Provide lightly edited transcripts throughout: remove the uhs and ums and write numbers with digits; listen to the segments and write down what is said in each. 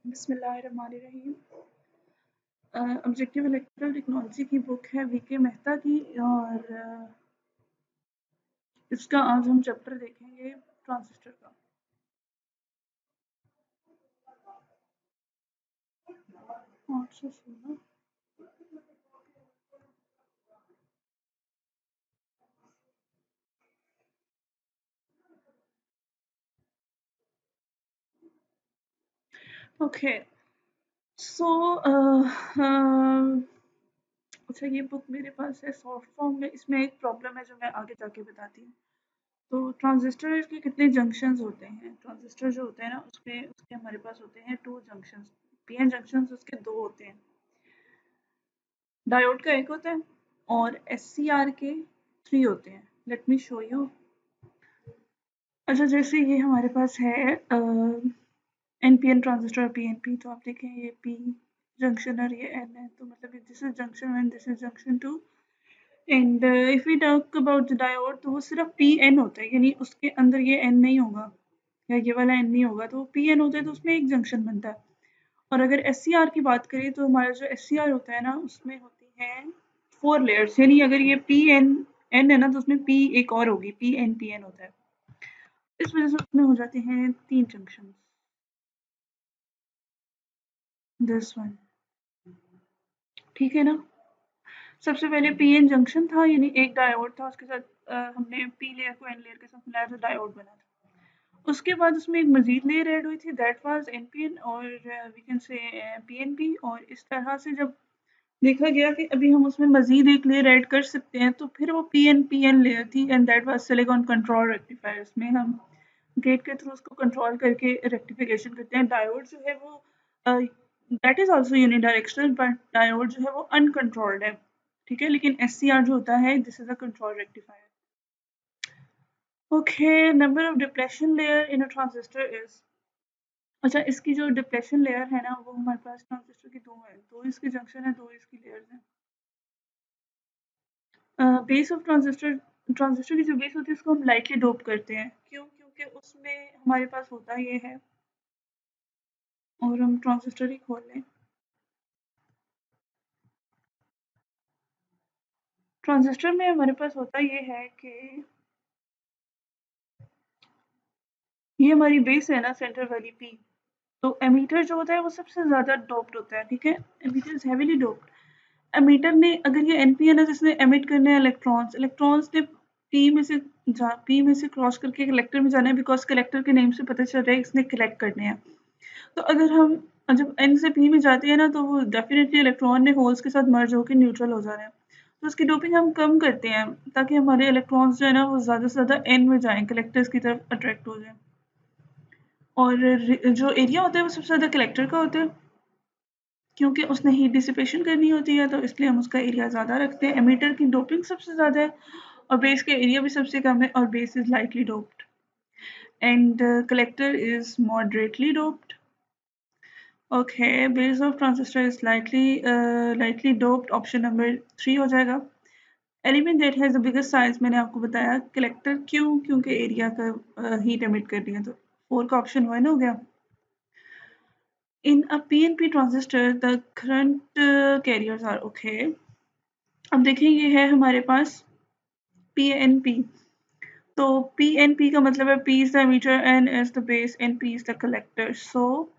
बिस्मिल्लाहिर्रहमानिर्रहीम। Objective electrical technology की book है वीके मेहता की और इसका आज हम चैप्टर देखेंगे ट्रांजिस्टर का। ओके सो अच्छा, ये बुक मेरे पास है सॉफ्ट फॉर्म में। इसमें एक प्रॉब्लम है जो मैं आगे जाके बताती हूँ। तो ट्रांजिस्टर के कितने जंक्शंस होते हैं? ट्रांजिस्टर जो होते हैं ना उसके हमारे पास होते हैं 2 जंक्शंस। पीएन जंक्शंस उसके 2 होते हैं। डायोड का एक होता है और एससीआर के 3 होते हैं। Let me show you. अच्छा, जैसे ये हमारे पास है एनपीएन ट्रांजिस्टर और पीएनपी, तो आप देखें ये पी जंक्शन और ये एन है, तो मतलब this is junction 1, this is junction 2। And if we talk about the diode, तो वो सिर्फ पी एन होता है, यानी उसके अंदर ये एन नहीं होगा या ये वाला एन नहीं होगा, तो वो पी एन होता है, तो उसमें एक जंक्शन बनता है। और अगर एस सी आर की बात करें तो हमारा जो एस सी आर होता है ना उसमें होती है 4 लेयर्स, यानी अगर ये पी एन एन है ना तो उसमें पी एक और होगी, पी एन होता है। इस वजह से उसमें हो जाते हैं 3 जंक्शन। दिस वन, ठीक है ना। सबसे पहले पीएन जंक्शन था, यानी एक डायोड था, उसके साथ हमने पी लेयर को एन लेयर के साथ मिलाया तो डायोड बना था। उसके बाद उसमें एक मजीद लेयर ऐड हुई थी, दैट वाज एनपीएन और वी कैन से पीएनपी। और इस तरह से जब देखा गया कि अभी हम उसमें मजीद एक लेयर ऐड कर सकते हैं, तो फिर वो पीएन लेयर थी and that was silicon control rectifier. इसमें हम गेट के थ्रू उसको कंट्रोल करके रेक्टिफिकेशन करते हैं। डायोड जो है वो that is also unidirectional, but diode जो है वो अनकंट्रोल्ड है, ठीक है। लेकिन एससीआर जो होता है this is a control rectifier. Okay, number of depletion layer in a transistor is. अच्छा, इसकी जो डिप्लेशन लेयर है ना वो हमारे पास ट्रांजिस्टर की 2 है, 2 इसके जंक्शन है, 2 इसकी लेयर्स हैं। बेस ऑफ ट्रांजिस्टर, ट्रांजिस्टर की जो बेस होती है उसको हम लाइटली डोप करते हैं। क्यों? क्योंकि उसमें हमारे पास होता ये है, और हम ट्रांजिस्टर ही खोल लें। ट्रांजिस्टर में हमारे पास होता ये है कि ये हमारी बेस है ना, सेंटर वाली पी। तो एमीटर जो होता है वो सबसे ज़्यादा डोप्ड होता है, ठीक है। Emitter is heavily doped. Emitter ने अगर ये एनपी है ना, जिसने एमिट करने हैं इलेक्ट्रॉन्स, इलेक्ट्रॉन्स ने पी में से क्रॉस करके कलेक्टर में जाना है, बिकॉज कलेक्टर के नेम से पता चल रहा है इसने कलेक्ट करने हैं। तो अगर हम जब एन से पी में जाते हैं ना, तो वो डेफिनेटली इलेक्ट्रॉन ने होल्स के साथ मर्ज होकर न्यूट्रल हो जा रहे हैं। तो उसकी डोपिंग हम कम करते हैं ताकि हमारे इलेक्ट्रॉन्स जो है ना वो ज़्यादा से ज़्यादा एन में जाएं, कलेक्टर्स की तरफ अट्रैक्ट हो जाएं। और जो एरिया होता है वो सबसे ज़्यादा कलेक्टर का होता है, क्योंकि उसने हीट डिसिपेशन करनी होती है, तो इसलिए हम उसका एरिया ज़्यादा रखते हैं। एमीटर की डोपिंग सबसे ज़्यादा है और बेस का एरिया भी सबसे कम है, और base is lightly doped and collector is moderately doped. Okay, base of transistor is lightly doped, option number 3 हो जाएगा। Element that has the biggest size, मैंने आपको बताया कलेक्टर, क्यों? क्योंकि एरिया का हीट एमिट कर रही है, तो 4 का ऑप्शन 1 हो गया। In a PNP transistor the current carriers are okay. अब देखिए ये है हमारे पास पीएनपी, तो पीएनपी का मतलब है P is the emitter, N is the base, and P is the collector. So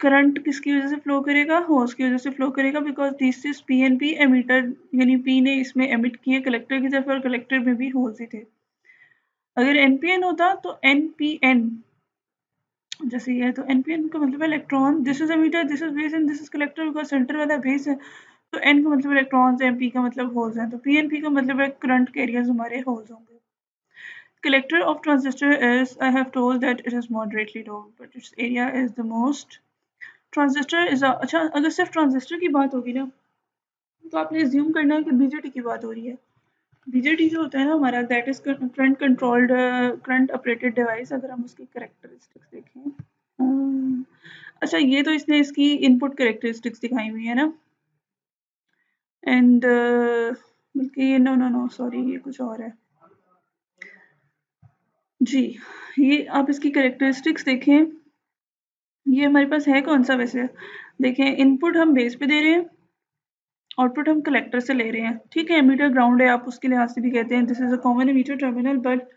current किसकी वजह से फ्लो करेगा? होल्स की वजह से फ्लो करेगा, because this is PNP emitter, यानी पी ने इसमें एमिट किए कलेक्टर की तरफ और कलेक्टर में भी होल्स ही थे। अगर एनपीएन होता तो एनपीएन जैसे ये है, तो एनपीएन का मतलब है electron, this is emitter, this is base and this is collector, because centre वाला बेस है। तो एन का मतलब इलेक्ट्रॉन्स है, पी का मतलब होल्स हैं, तो पीएनपी का मतलब है करंट कैरियर्स हमारे होल्स होंगे। Collector of transistor is, I have told that it is moderately doped, but its area is the most. Transistor is अच्छा, अगर सिर्फ ट्रांजिस्टर की बात होगी ना तो आपने एज्यूम करना है कि बीजेटी की बात हो रही है। बीजेटी जो होता है ना हमारा, that is current controlled current operated device. अगर हम उसकी करेक्टरिस्टिक्स देखें, अच्छा ये तो इसने इसकी इनपुट करेक्टरिस्टिक्स दिखाई हुई है ना, एंड बल्कि ये नो नो नो सॉरी, ये कुछ और है जी। ये आप इसकी करेक्टरिस्टिक्स देखें, ये हमारे पास है कौन सा वैसे? देखें, इनपुट हम बेस पे दे रहे हैं, आउटपुट हम कलेक्टर से ले रहे हैं, ठीक है। एमीटर ग्राउंड है, आप उसके लिहाज से भी कहते हैं this is a common ammeter terminal, but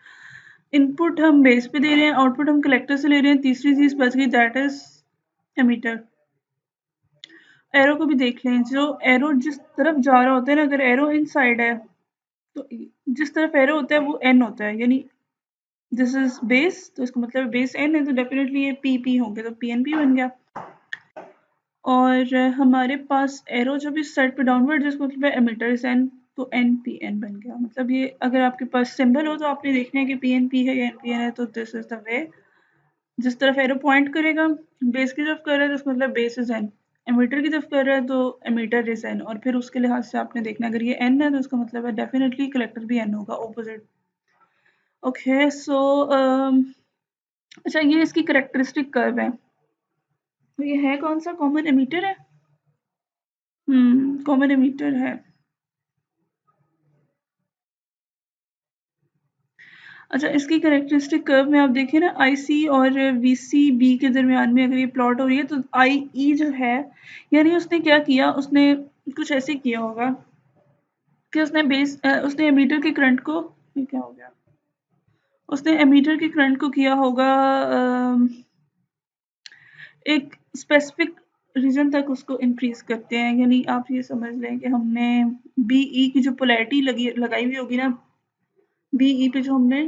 input हम बेस पे दे रहे हैं, आउटपुट हम कलेक्टर से ले रहे हैं। तीसरी चीज बच गई, दैट इज एमीटर। एरो को भी देख लें, जो एरो जिस तरफ जा रहा होता है ना, अगर एरो इन साइड है तो जिस तरफ एरो होता है वो एन होता है, यानी दिस इज बेस, तो इसका मतलब बेस एन है, तो डेफिनेटली ये पी पी होंगे, तो पी एन पी बन गया। और हमारे पास एरो जब इस साइड पे डाउनवर्ड, जिसका मतलब है एमीटर इज एन, तो एन पी एन बन गया। मतलब ये अगर आपके पास सिंबल हो तो आपने देखना है कि पी एन पी है या एन पी एन है, तो दिस इज द वे। जिस तरफ एरो पॉइंट करेगा, बेस की तरफ कर रहा है तो उसका मतलब बेस इज एन, एमीटर की तरफ कर रहा है तो एमीटर इज एन, और फिर उसके लिहाज से आपने देखना अगर ये एन है तो उसका मतलब है डेफिनेटली कलेक्टर भी एन होगा, ऑपोजिट। ओके, सो अच्छा, ये इसकी करेक्टरिस्टिक कर्व है, तो ये है कौन सा? कॉमन एमीटर है। कॉमन एमीटर है। अच्छा, इसकी करेक्टरिस्टिक कर्व में आप देखिए ना, आई सी और वी सी बी के दरमियान में अगर ये प्लॉट हो रही है तो आई ई जो है, यानी उसने क्या किया, उसने कुछ ऐसे किया होगा कि उसने एमीटर के करंट को, ये क्या हो गया, उसने एमीटर के करंट को किया होगा एक स्पेसिफिक रीजन तक उसको इंक्रीज करते हैं। यानी आप ये समझ लें कि हमने बी ई की जो पोलैरिटी लगाई हुई होगी ना, बी ई पे जो हमने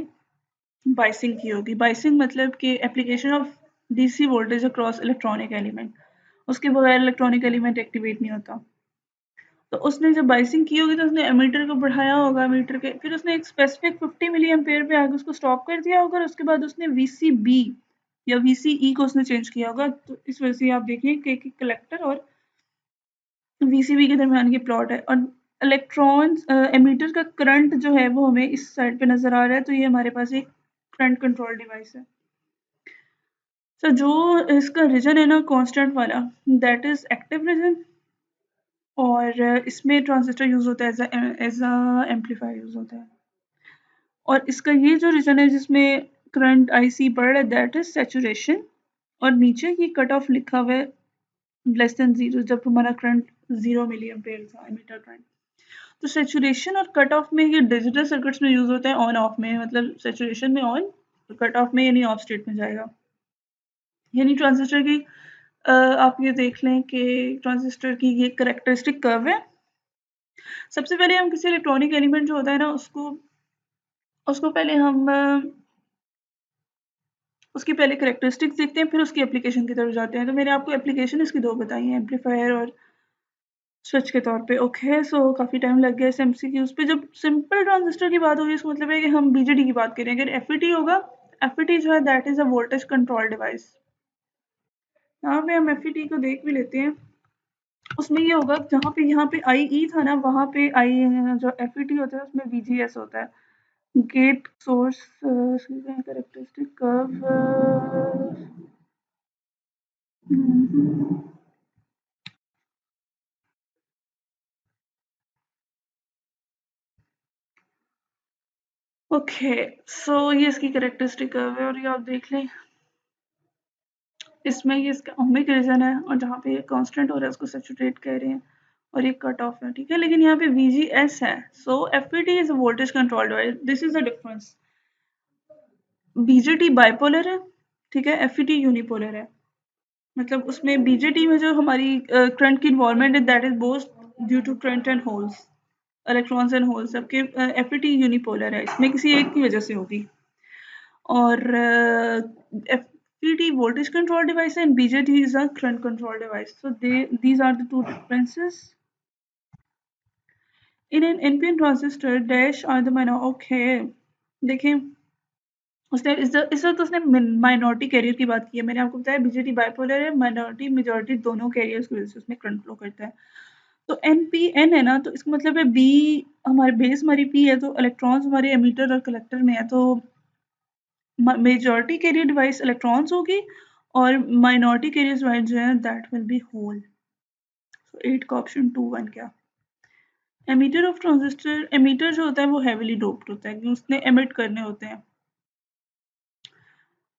बाइसिंग की होगी, बाइसिंग मतलब कि application of DC voltage across electronic element, उसके बगैर इलेक्ट्रॉनिक एलिमेंट एक्टिवेट नहीं होता। तो उसने जब बाइसिंग की होगी तो उसने एमीटर को बढ़ाया होगा, मीटर के, फिर उसने एक स्पेसिफिक 50 मिली एम्पेयर पे आके उसको स्टॉप कर दिया होगा, और उसके बाद उसने वीसीबी या वीसीई को उसने चेंज किया होगा। तो इस वजह से आप देखिए कि कलेक्टर और वीसीबी के दरमियान की प्लॉट है, और इलेक्ट्रॉन्स एमीटर का करंट जो है वो हमें इस साइड पे नजर आ रहा है, तो ये हमारे पास एक करंट कंट्रोल डिवाइस है। तो जो इसका रीजन है ना कांस्टेंट वाला, दैट इज एक्टिव रीजन, और इसमें ट्रांजिस्टर यूज होता है, एज अ एम्पलीफायर यूज होता है। और इसका ये जो रीजन है जिसमें करंट आईसी बढ़ रहा है, दैट इज सैचुरेशन, और नीचे ये कट ऑफ लिखा हुआ है लेस देन जीरो, जब हमारा करंट 0 मिली एम्पेयर था, एमीटर करंट। तो सैचुरेशन और कट ऑफ में ये डिजिटल सर्किट्स में यूज होता है, ऑन ऑफ में, मतलब सैचुरेशन में ऑन, कट ऑफ में यानी ऑफ स्टेट में जाएगा। यानी ट्रांजिस्टर की आप ये देख लें कि ट्रांजिस्टर की ये करेक्टरिस्टिक कर्व है। सबसे पहले हम किसी इलेक्ट्रॉनिक एलिमेंट जो होता है ना, उसको उसको पहले हम उसकी पहले करेक्टरिस्टिक्स देखते हैं, फिर उसकी एप्लीकेशन की तरफ जाते हैं। तो मैंने आपको एप्लीकेशन इसकी दो बताई हैं, एम्पलीफायर और स्विच के तौर पे। ओके, सो काफ़ी टाइम लग गया इस एमसीक्यूज पे। जब सिंपल ट्रांजिस्टर की बात होगी, इसका मतलब है कि हम बीजेटी की बात करें। अगर एफईटी होगा, एफईटी जो है that is a voltage control device. यहाँ पे हम एफईटी को देख भी लेते हैं। उसमें ये होगा, जहाँ पे यहाँ पे आई ई था ना, वहाँ पे आई जो एफईटी होता है उसमें वीजीएस होता है, gate source characteristic curve. Okay, so ये इसकी कैरेक्टरिस्टिक कर्व है, और ये आप देख लें, इसमें ये इसका ओमिक रीजन है, और जहाँ पे ये कांस्टेंट हो रहा है उसको सैचुरेट कह रहे हैं, और ये कट ऑफ है, ठीक है। लेकिन यहाँ पे VGS है, so FET is voltage control device, this is the difference. BJT bipolar है, ठीक है, एफईटी यूनिपोलर है। मतलब उसमें बीजेटी में जो हमारी करंट की इन्वॉल्वमेंट है, that is both due to current and holes, electrons and holes सबके। एफईटी यूनिपोलर है, इसमें किसी एक की वजह से होगी। और FPT voltage control device and BJT is a current control device. So these are the two differences. In an NPN transistor, dash are the minor. Okay, देखें, उसने इस वक्त उसने माइनॉरिटी कैरियर की बात की है। मैंने आपको बताया बीजेटी बाइपोलर है, माइनॉरिटी मेजॉरिटी दोनों कैरियर्स की वजह से उसमें करंट फ्लो करता है। तो NPN है ना, तो इसका मतलब है बी, हमारे बेस हमारी पी है, तो इलेक्ट्रॉन्स हमारे एमीटर और कलेक्टर में है, तो मेजॉरिटी कैरियर डिवाइस इलेक्ट्रॉन्स होगी, और माइनॉरिटी कैरियर डिवाइस जो है दैट विल बी होल। सो 8 का ऑप्शन 2 बन गया। एमीटर ऑफ ट्रांजिस्टर, एमीटर जो होता है वो हेवीली डोप्ड होता है, क्योंकि उसने एमिट करने होते हैं।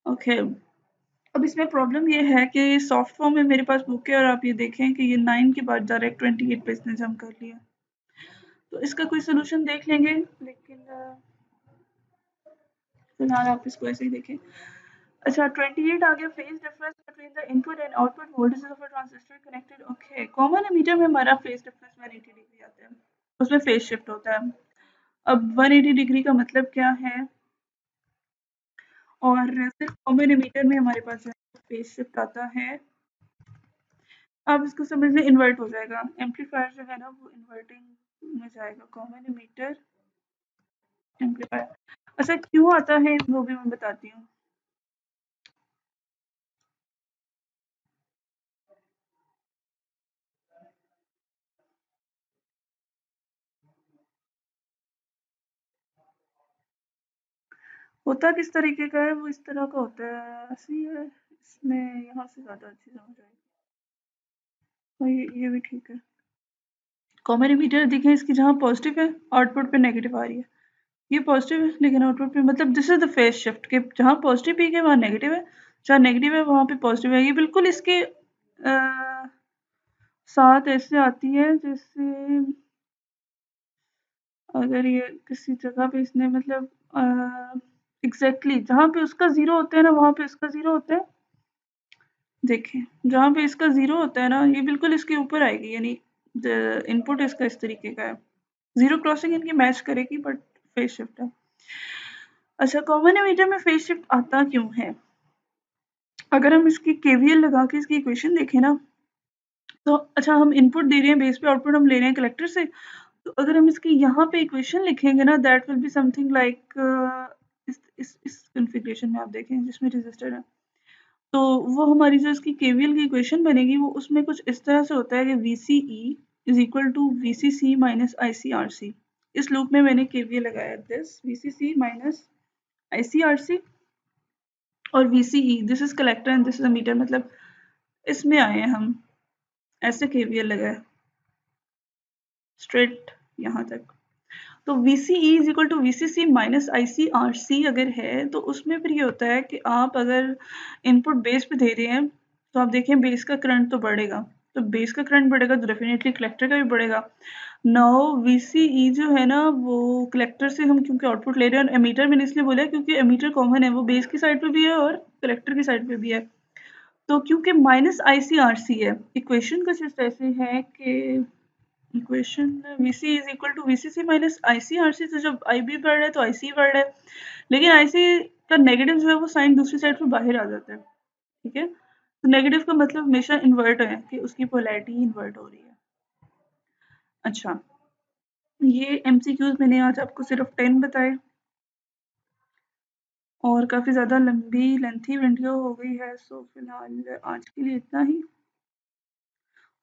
ओके, अब इसमें प्रॉब्लम ये है कि सॉफ्ट फॉर्म में मेरे पास बुक है और आप ये देखें कि ये 9 के बाद डायरेक्ट 28 पेज ने जम कर लिया। तो इसका कोई सोल्यूशन देख लेंगे, लेकिन फिलहाल आप इसको ऐसे ही देखें। अच्छा, 28 आ गया। Phase difference between the input and output voltage of a transistor connected. Okay, common ammeter में हमारा फेज डिफरेंस 180 डिग्री आता है, उसमें फेज शिफ्ट होता है। अब 180 डिग्री का मतलब क्या है, और सिर्फ कॉमन एमीटर में हमारे पास जो है फेज शिफ्ट आता है। आप इसको समझ लें इन्वर्ट हो जाएगा, एम्पलीफायर जो है ना वो इन्वर्टिंग में जाएगा, कॉमन एमीटर एम्पलीफायर। अच्छा, क्यों आता है वो भी मैं बताती हूँ। होता किस तरीके का है, वो इस तरह का होता है, ऐसे ही है। इसमें यहाँ से ज़्यादा अच्छी समझ आएगी, और ये भी ठीक है। कॉमन एमीटर देखें, इसकी जहाँ पॉजिटिव है आउटपुट पे नेगेटिव आ रही है, ये पॉजिटिव है लेकिन आउटपुट पे, मतलब this is the phase shift के जहाँ पॉजिटिव पीक है वहाँ नेगेटिव है, जहाँ नेगेटिव है वहाँ पे पॉजिटिव है। ये बिल्कुल इसके साथ ऐसे आती है जैसे अगर ये किसी जगह पे इसने मतलब एग्जैक्टली जहाँ पे उसका जीरो होता है ना वहाँ पे इसका जीरो होता है। देखें, जहाँ पे इसका जीरो होता है ना ये बिल्कुल इसके ऊपर आएगी, यानी इनपुट इसका इस तरीके का है। जीरो क्रॉसिंग इनकी मैच करेगी बट फेज शिफ्ट है। अच्छा, कॉमन एमीटर में फेज शिफ्ट आता क्यों है? अगर हम इसकी केवीएल लगा के इसकी इक्वेशन देखें ना, तो अच्छा हम इनपुट दे रहे हैं बेस पे, आउटपुट हम ले रहे हैं कलेक्टर से। तो अगर हम इसकी यहाँ पे इक्वेशन लिखेंगे ना, that will be something like इस कॉन्फ़िगरेशन में आप देखें जिसमें रजिस्टर है, तो वो हमारी जो इसकी केवीएल की इक्वेशन बनेगी वो उसमें कुछ इस तरह से होता है कि VCE is equal to VCC minus ICRC। इस लूप में मैंने केवीएल लगाया, दिस VCC माइनस ICRC और VCE this is collector and this is emitter, मतलब इसमें आए हैं हम, ऐसे केवीएल लगाए स्ट्रेट यहाँ तक। तो VCE is equal to VCC minus ICRC अगर है तो उसमें फिर ये होता है कि आप अगर इनपुट बेस पे दे रहे हैं तो आप देखें बेस का करंट तो बढ़ेगा, तो बेस का करंट बढ़ेगा तो डेफिनेटली कलेक्टर का भी बढ़ेगा। नाउ VCE जो है ना वो कलेक्टर से हम क्योंकि आउटपुट ले रहे हैं, और एमीटर मैंने इसलिए बोला है क्योंकि एमीटर कॉमन है, वो बेस की साइड पे भी है और कलेक्टर की साइड पे भी है। तो क्योंकि माइनस ICRC है, इक्वेशन कुछ इस ऐसे है कि equation VC is equal to VCC minus ICRC, तो जब IB बढ़ रहा है तो IC बढ़ रहा है, लेकिन IC का नेगेटिव जो है वो साइन दूसरी साइड पे बाहर आ जाता है, ठीक है। तो नेगेटिव का मतलब हमेशा इन्वर्ट है कि उसकी पोलैरिटी इन्वर्ट हो रही है। अच्छा, ये MCQs मैंने आज आपको सिर्फ 10 बताए और काफ़ी ज़्यादा लंबी लेंथी वीडियो हो गई है, सो फिलहाल आज के लिए इतना ही।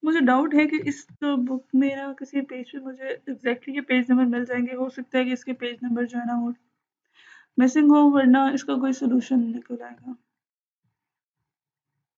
मुझे डाउट है कि इस बुक में ना किसी पेज पे मुझे एग्जैक्टली ये पेज नंबर मिल जाएंगे, हो सकता है कि इसके पेज नंबर जो है ना वो मिसिंग हो, वरना इसका कोई सोल्यूशन निकल आएगा।